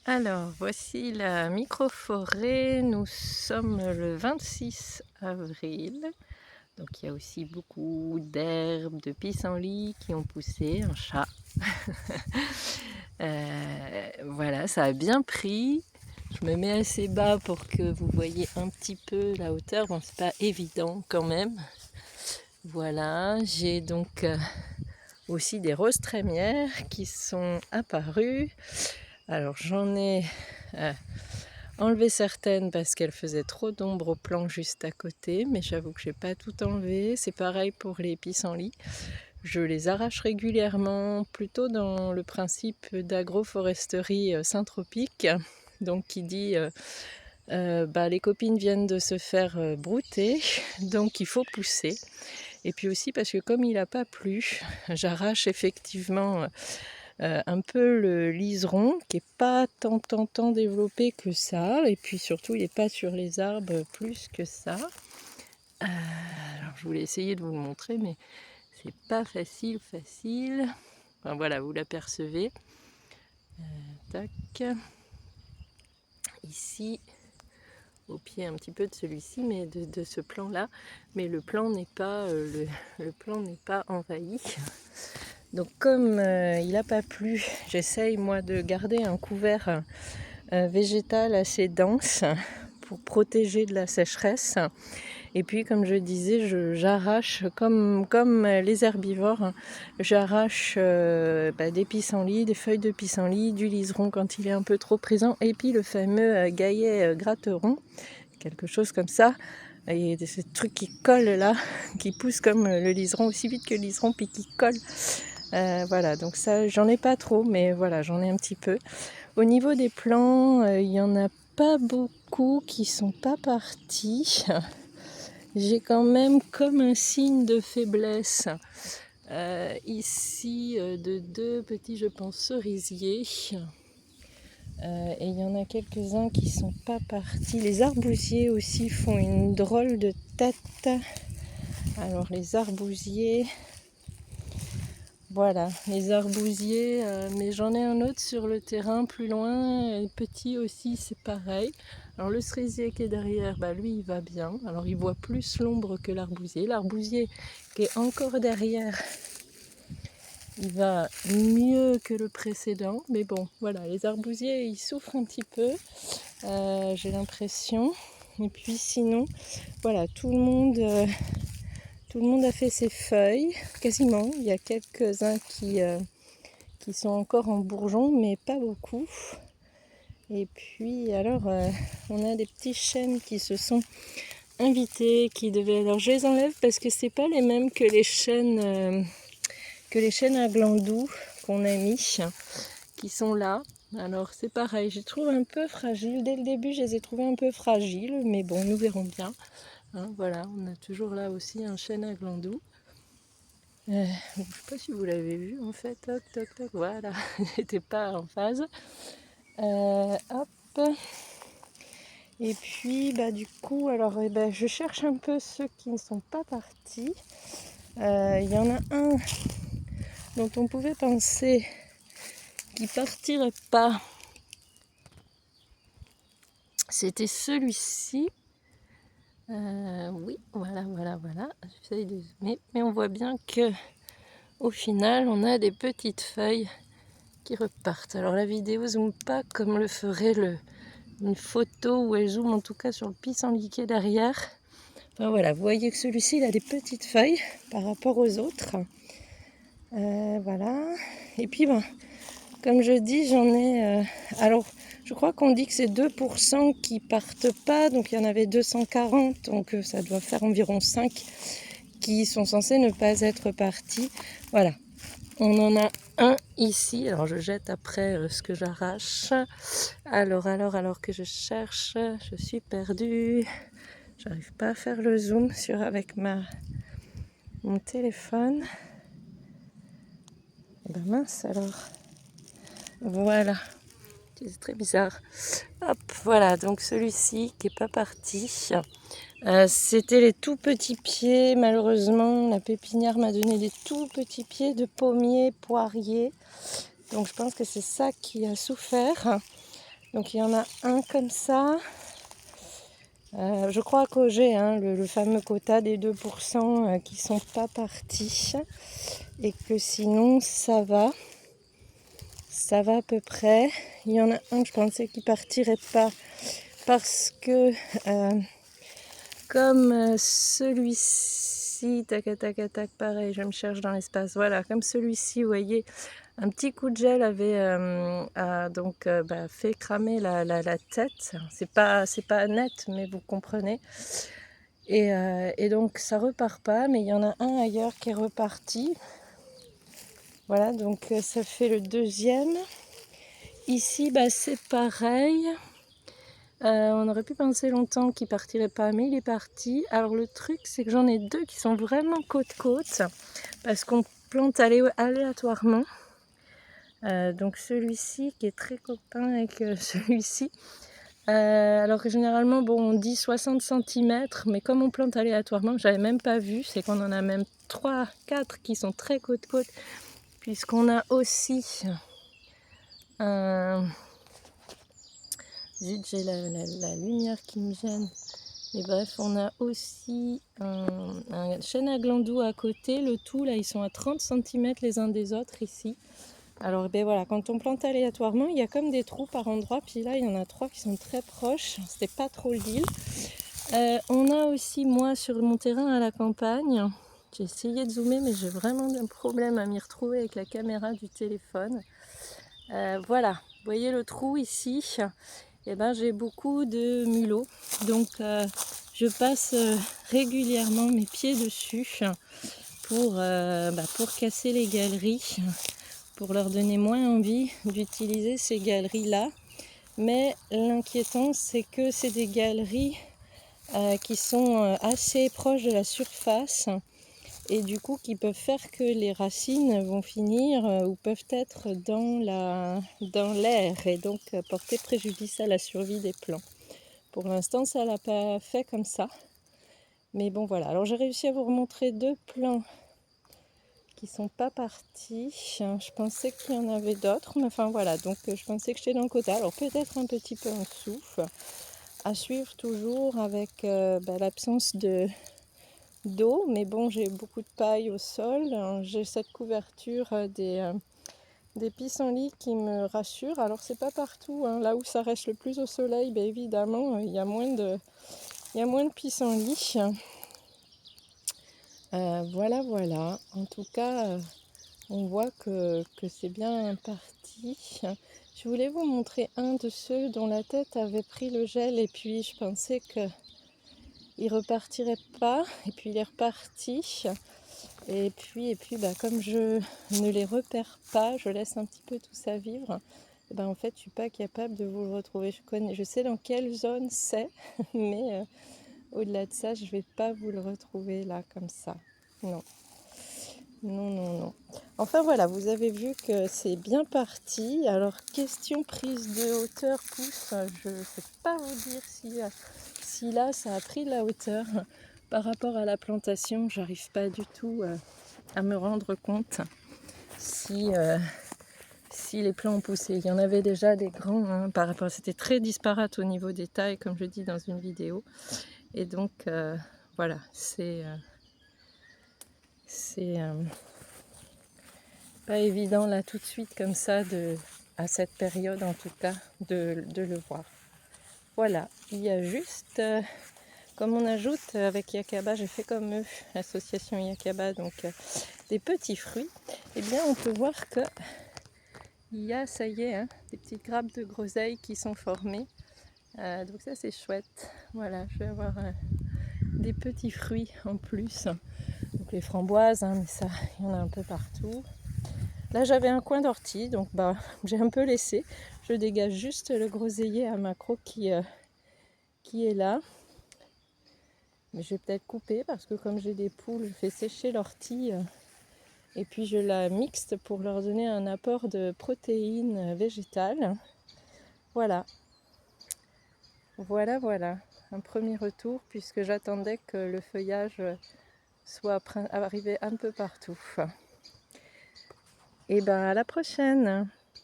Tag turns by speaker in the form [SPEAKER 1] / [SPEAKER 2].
[SPEAKER 1] Alors, voici la microforêt. Nous sommes le 26 avril. Donc, il y a aussi beaucoup d'herbes, de pissenlits qui ont poussé, un chat. Voilà, ça a bien pris. Je me mets assez bas pour que vous voyez un petit peu la hauteur. Bon, c'est pas évident quand même. Voilà, j'ai donc aussi des roses trémières qui sont apparues. Alors, j'en ai enlevé certaines parce qu'elles faisaient trop d'ombre au plan juste à côté, mais j'avoue que j'ai pas tout enlevé. C'est pareil pour les pissenlits. Je les arrache régulièrement, plutôt dans le principe d'agroforesterie syntropique. Donc qui dit les copines viennent de se faire brouter, donc il faut pousser. Et puis aussi parce que comme il n'a pas plu, j'arrache effectivement un peu le liseron qui n'est pas tant développé que ça. Et puis surtout, il n'est pas sur les arbres plus que ça. Alors je voulais essayer de vous le montrer, mais c'est pas facile. Enfin, voilà, vous l'apercevez. Tac. Ici, au pied un petit peu de celui-ci, mais de ce plan-là. Mais le plan n'est pas, le plan n'est pas envahi. Donc comme il n'a pas plu, j'essaye moi de garder un couvert végétal assez dense pour protéger de la sécheresse. Et puis comme je disais, j'arrache comme les herbivores, j'arrache des pissenlits, des feuilles de pissenlit, du liseron quand il est un peu trop présent, et puis le fameux gaillet gratteron, quelque chose comme ça. Et ces trucs qui collent là, qui poussent comme le liseron, aussi vite que le liseron, puis qui collent. Voilà, donc ça, j'en ai pas trop, mais voilà, j'en ai un petit peu. Au niveau des plants, il y en a pas beaucoup qui sont pas partis. J'ai quand même comme un signe de faiblesse ici de deux petits, je pense, cerisiers. Et il y en a quelques-uns qui sont pas partis. Les arbousiers aussi font une drôle de tête. Alors les arbousiers, voilà, les arbousiers, mais j'en ai un autre sur le terrain plus loin, petit aussi, c'est pareil. Alors le cerisier qui est derrière, lui il va bien, alors il voit plus l'ombre que l'arbousier. L'arbousier qui est encore derrière, il va mieux que le précédent, mais bon, voilà, les arbousiers ils souffrent un petit peu, j'ai l'impression. Et puis sinon, voilà, tout le monde a fait ses feuilles, quasiment. Il y a quelques-uns qui sont encore en bourgeon, mais pas beaucoup. Et puis alors, on a des petits chênes qui se sont invités, qui devaient... Alors je les enlève parce que c'est pas les mêmes que les chênes à glands doux qu'on a mis, qui sont là. Alors c'est pareil, je les trouve un peu fragiles. Dès le début, je les ai trouvés un peu fragiles, mais bon, nous verrons bien. Hein, voilà, on a toujours là aussi un chêne à glands doux. Je ne sais pas si vous l'avez vu en fait, toc toc toc, voilà, j'étais pas en phase. Hop. Et puis du coup, alors je cherche un peu ceux qui ne sont pas partis. Il y en a un dont on pouvait penser qu'il partirait pas. C'était celui-ci. Oui, voilà. J'essaye de zoomer, mais on voit bien que au final, on a des petites feuilles qui repartent. Alors la vidéo zoome pas comme le ferait une photo où elle zoome en tout cas sur le pissenlit qui est derrière. Enfin voilà, vous voyez que celui-ci il a des petites feuilles par rapport aux autres. Voilà. Et puis comme je dis, j'en ai... alors je crois qu'on dit que c'est 2% qui partent pas, donc il y en avait 240, donc ça doit faire environ 5 qui sont censés ne pas être partis. Voilà. On en a un ici, alors je jette après ce que j'arrache. Alors que je cherche, je suis perdue. J'arrive pas à faire le zoom avec mon téléphone. Mince alors. Voilà. C'est très bizarre. Hop, voilà, donc celui-ci qui n'est pas parti. C'était les tout petits pieds. Malheureusement, la pépinière m'a donné des tout petits pieds de pommier, poirier. Donc je pense que c'est ça qui a souffert. Donc il y en a un comme ça. Je crois qu'au G, hein, le fameux quota des 2% qui sont pas partis. Et que sinon ça va. Ça va à peu près. Il y en a un que je pensais qu'il partirait pas. Parce que comme celui-ci, tac, tac, tac, pareil, je me cherche dans l'espace. Voilà, comme celui-ci, vous voyez, un petit coup de gel avait fait cramer la tête. C'est pas net, mais vous comprenez. Et donc ça repart pas, mais il y en a un ailleurs qui est reparti. Voilà, donc ça fait le deuxième. Ici, c'est pareil. On aurait pu penser longtemps qu'il partirait pas, mais il est parti. Alors le truc, c'est que j'en ai deux qui sont vraiment côte-côte, parce qu'on plante aléatoirement. Donc celui-ci qui est très copain avec celui-ci. Alors que généralement, on dit 60 cm, mais comme on plante aléatoirement, j'avais même pas vu, c'est qu'on en a même 3, 4 qui sont très côte-côte, puisqu'on a aussi un... Zut, j'ai la lumière qui me gêne. Mais bref, on a aussi un chêne à glandou à côté. Le tout, là, ils sont à 30 cm les uns des autres ici. Alors, voilà, quand on plante aléatoirement, il y a comme des trous par endroit. Puis là, il y en a 3 qui sont très proches. C'était pas trop le deal. On a aussi, moi, sur mon terrain à la campagne, j'ai essayé de zoomer, mais j'ai vraiment un problème à m'y retrouver avec la caméra du téléphone. Voilà, vous voyez le trou ici, j'ai beaucoup de mulots, donc je passe régulièrement mes pieds dessus pour casser les galeries, pour leur donner moins envie d'utiliser ces galeries là. Mais l'inquiétant, c'est que c'est des galeries qui sont assez proches de la surface, et du coup qui peuvent faire que les racines vont finir ou peuvent être dans l'air et donc porter préjudice à la survie des plants. Pour l'instant, ça l'a pas fait comme ça, mais bon voilà. Alors j'ai réussi à vous remontrer 2 plants qui sont pas partis. Je pensais qu'il y en avait d'autres, mais enfin voilà, donc je pensais que j'étais dans le quota. Alors peut-être un petit peu en dessous, à suivre toujours avec l'absence d'eau, mais bon, j'ai beaucoup de paille au sol, j'ai cette couverture des pissenlits qui me rassure. Alors c'est pas partout, hein. Là où ça reste le plus au soleil, évidemment il y a moins de pissenlits. Voilà, en tout cas on voit que c'est bien parti. Je voulais vous montrer un de ceux dont la tête avait pris le gel, et puis je pensais que il repartirait pas, et puis il est reparti. Et puis comme je ne les repère pas, je laisse un petit peu tout ça vivre. En fait, je suis pas capable de vous le retrouver. Je sais dans quelle zone c'est, mais au-delà de ça, je vais pas vous le retrouver là comme ça. Non. Enfin voilà, vous avez vu que c'est bien parti. Alors question prise de hauteur, pouce, je ne sais pas vous dire si là ça a pris de la hauteur. Par rapport à la plantation, j'arrive pas du tout à me rendre compte si les plants ont poussé. Il y en avait déjà des grands, hein, par rapport, c'était très disparate au niveau des tailles, comme je dis dans une vidéo. Et donc voilà, c'est pas évident là tout de suite comme ça, à cette période en tout cas, de le voir. Voilà, il y a juste, comme on ajoute avec Yakaba, j'ai fait comme eux, l'association Yakaba, donc des petits fruits, et bien on peut voir que il y a, ça y est, hein, des petites grappes de groseilles qui sont formées. Donc ça c'est chouette. Voilà, je vais avoir des petits fruits en plus. Donc les framboises, hein, mais ça, il y en a un peu partout. Là j'avais un coin d'ortie, donc j'ai un peu laissé. Je dégage juste le groseillier à macro qui est là. Mais je vais peut-être couper parce que comme j'ai des poules, je fais sécher l'ortie et puis je la mixte pour leur donner un apport de protéines végétales. Voilà. Un premier retour puisque j'attendais que le feuillage soit arrivé un peu partout. Et à la prochaine!